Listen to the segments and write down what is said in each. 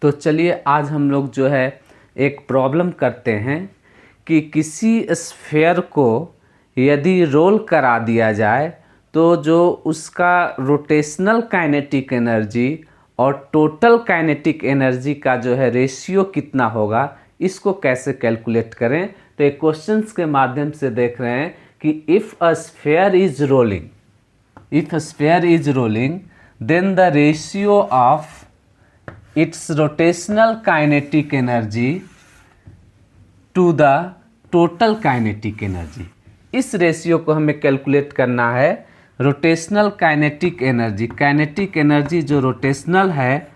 तो चलिए आज हम लोग जो है एक प्रॉब्लम करते हैं कि किसी स्फेयर को यदि रोल करा दिया जाए तो जो उसका रोटेशनल काइनेटिक एनर्जी और टोटल काइनेटिक एनर्जी का जो है रेशियो कितना होगा, इसको कैसे कैलकुलेट करें। तो एक क्वेश्चंस के माध्यम से देख रहे हैं कि if a sphere is rolling then the ratio of its rotational kinetic energy to the total kinetic energy, इस रेशियो को हमें कैलकुलेट करना है। रोटेशनल काइनेटिक एनर्जी जो रोटेशनल है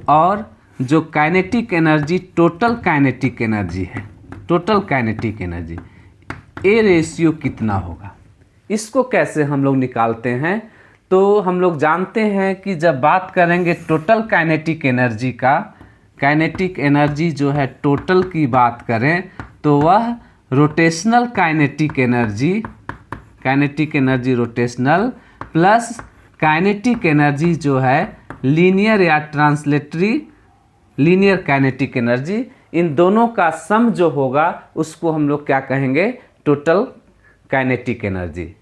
और जो kinetic energy total kinetic energy, ये रेशियो कितना होगा, इसको कैसे हम लोग निकालते हैं। तो हम लोग जानते हैं कि जब बात करेंगे टोटल काइनेटिक एनर्जी का, काइनेटिक एनर्जी जो है टोटल की बात करें तो वह rotational kinetic energy rotational plus kinetic energy जो है लीनियर या ट्रांसलेटरी लीनियर काइनेटिक एनर्जी, इन दोनों का सम जो होगा उसको हम लोग क्या कहेंगे, total kinetic energy.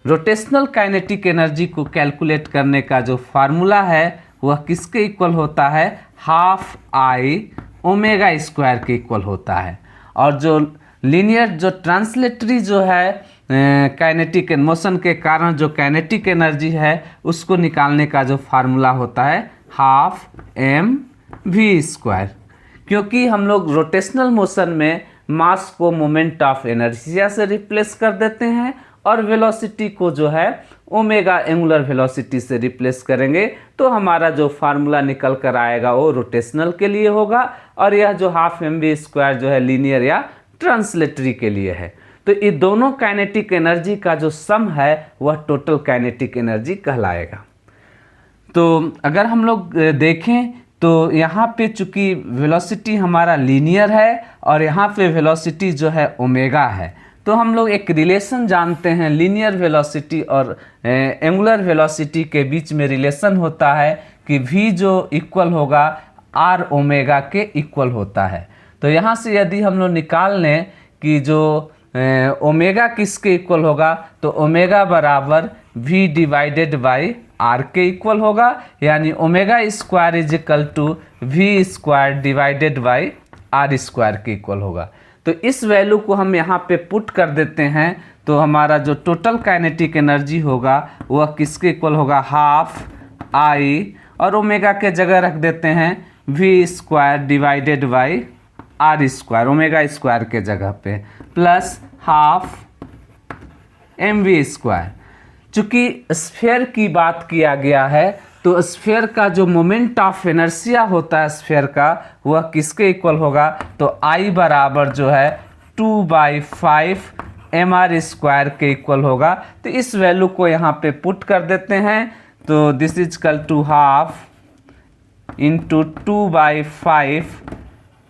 Rotational kinetic energy को कैलकुलेट करने का जो फार्मूला है वह किसके इक्वल होता है, हाफ आई ओमेगा स्क्वायर के इक्वल होता है। और जो लीनियर जो ट्रांसलेटरी जो है काइनेटिक मोशन के कारण जो काइनेटिक एनर्जी है उसको निकालने का जो फार्मूला होता है हाफ एम वी स्क्वायर, क्योंकि हम लोग रोटेशनल मोशन में मास को मोमेंट ऑफ इनर्शिया से रिप्लेस कर देते हैं और वेलोसिटी को जो है ओमेगा एंगुलर वेलोसिटी से रिप्लेस करेंगे, तो हमारा जो फार्मूला निकल कर आएगा वो रोटेशनल के लिए होगा और यह जो हाफ एम वी स्क्वायर जो है लीनियर या ट्रांसलेटरी के लिए है। तो ये दोनों काइनेटिक एनर्जी का जो सम है वह टोटल काइनेटिक एनर्जी कहलाएगा। तो अगर हम लोग देखें तो यहाँ पे चूँकि वेलोसिटी हमारा लीनियर है और यहाँ पे वेलोसिटी जो है ओमेगा है, तो हम लोग एक रिलेशन जानते हैं, लीनियर वेलोसिटी और एंगुलर वेलोसिटी के बीच में रिलेशन होता है कि v जो इक्वल होगा r ओमेगा के इक्वल होता है। तो यहाँ से यदि हम लोग निकाल लें कि जो ओमेगा किसके इक्वल होगा, तो ओमेगा बराबर v डिवाइडेड बाई r के इक्वल होगा, यानी omega square is equal to v square divided by r square के इक्वल होगा। तो इस वैल्यू को हम यहाँ पे पुट कर देते हैं तो हमारा जो टोटल काइनेटिक एनर्जी होगा वह किसके इक्वल होगा, हाफ आई और ओमेगा के जगह रख देते हैं v square divided by r square, omega square के जगह पे, plus half m v square. चूँकि स्फेयर की बात किया गया है तो स्फेयर का जो मोमेंट ऑफ इनर्शिया होता है स्फेयर का वह किसके इक्वल होगा, तो आई बराबर जो है 2/5 mr स्क्वायर के इक्वल होगा। तो इस वैल्यू को यहाँ पे पुट कर देते हैं तो this is equal to half into 2/5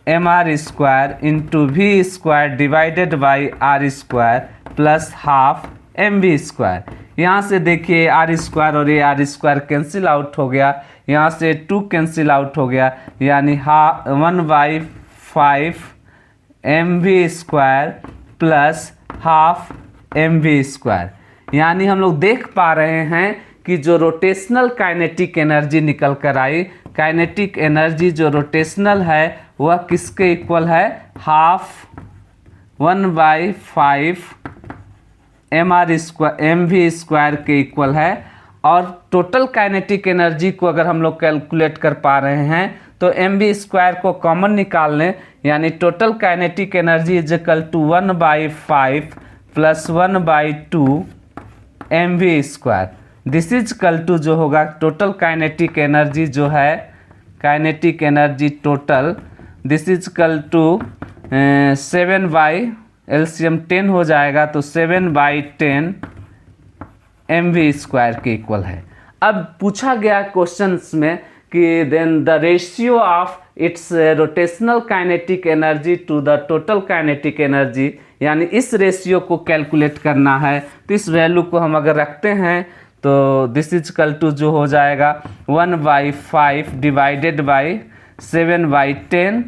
mr square into v square divided by r square plus half m v square. यहाँ से देखिए आर स्क्वायर और ये आर स्क्वायर कैंसिल आउट हो गया, यहाँ से 2 कैंसिल आउट हो गया, यानी 1/5 m v square plus half m v square. यानी हम लोग देख पा रहे हैं कि जो रोटेशनल काइनेटिक एनर्जी निकल कर आई, काइनेटिक एनर्जी जो रोटेशनल है वह किसके इक्वल है, हाफ 1/5 एम वी स्क्वायर के इक्वल है। और टोटल काइनेटिक एनर्जी को अगर हम लोग कैलकुलेट कर पा रहे हैं तो एम वी स्क्वायर को कॉमन निकाल लें, यानी total kinetic energy is equal to 1/5 plus 1/2 m v square. This is equal to जो होगा टोटल काइनेटिक एनर्जी जो है, kinetic energy total, this is equal to 7 LCM 10 हो जाएगा तो 7/10 एम वी स्क्वायर के इक्वल है। अब पूछा गया क्वेश्चंस में कि then the ratio of its rotational kinetic energy to the total kinetic energy, यानी इस रेशियो को कैलकुलेट करना है। तो इस वैल्यू को हम अगर रखते हैं तो दिस इज इक्वल टू जो हो जाएगा 1/5 डिवाइडेड बाई 7/10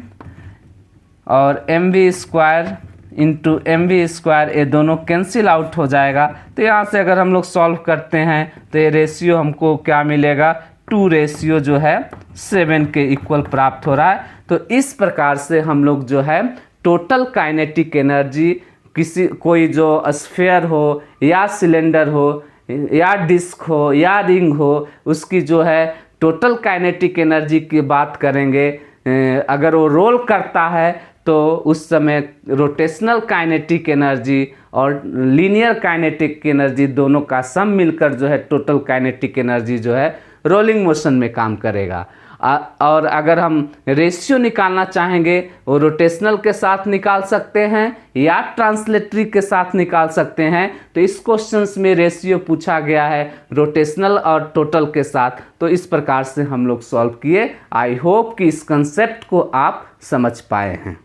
और mv² इंटू mv², ये दोनों कैंसिल आउट हो जाएगा। तो यहाँ से अगर हम लोग सॉल्व करते हैं तो ये रेशियो हमको क्या मिलेगा, 2 जो है 7 के इक्वल प्राप्त हो रहा है। तो इस प्रकार से हम लोग जो है टोटल काइनेटिक एनर्जी कोई जो स्फीयर हो या सिलेंडर हो या डिस्क हो या रिंग हो, उसकी जो है टोटल काइनेटिक एनर्जी की बात करेंगे। अगर वो रोल करता है तो उस समय रोटेशनल काइनेटिक एनर्जी और लीनियर काइनेटिक एनर्जी दोनों का सम मिलकर जो है टोटल काइनेटिक एनर्जी जो है रोलिंग मोशन में काम करेगा। और अगर हम रेशियो निकालना चाहेंगे वो रोटेशनल के साथ निकाल सकते हैं या ट्रांसलेटरी के साथ निकाल सकते हैं। तो इस क्वेश्चंस में रेशियो पूछा गया है रोटेशनल और टोटल के साथ, तो इस प्रकार से हम लोग सॉल्व किए। आई होप कि इस कंसेप्ट को आप समझ पाए हैं।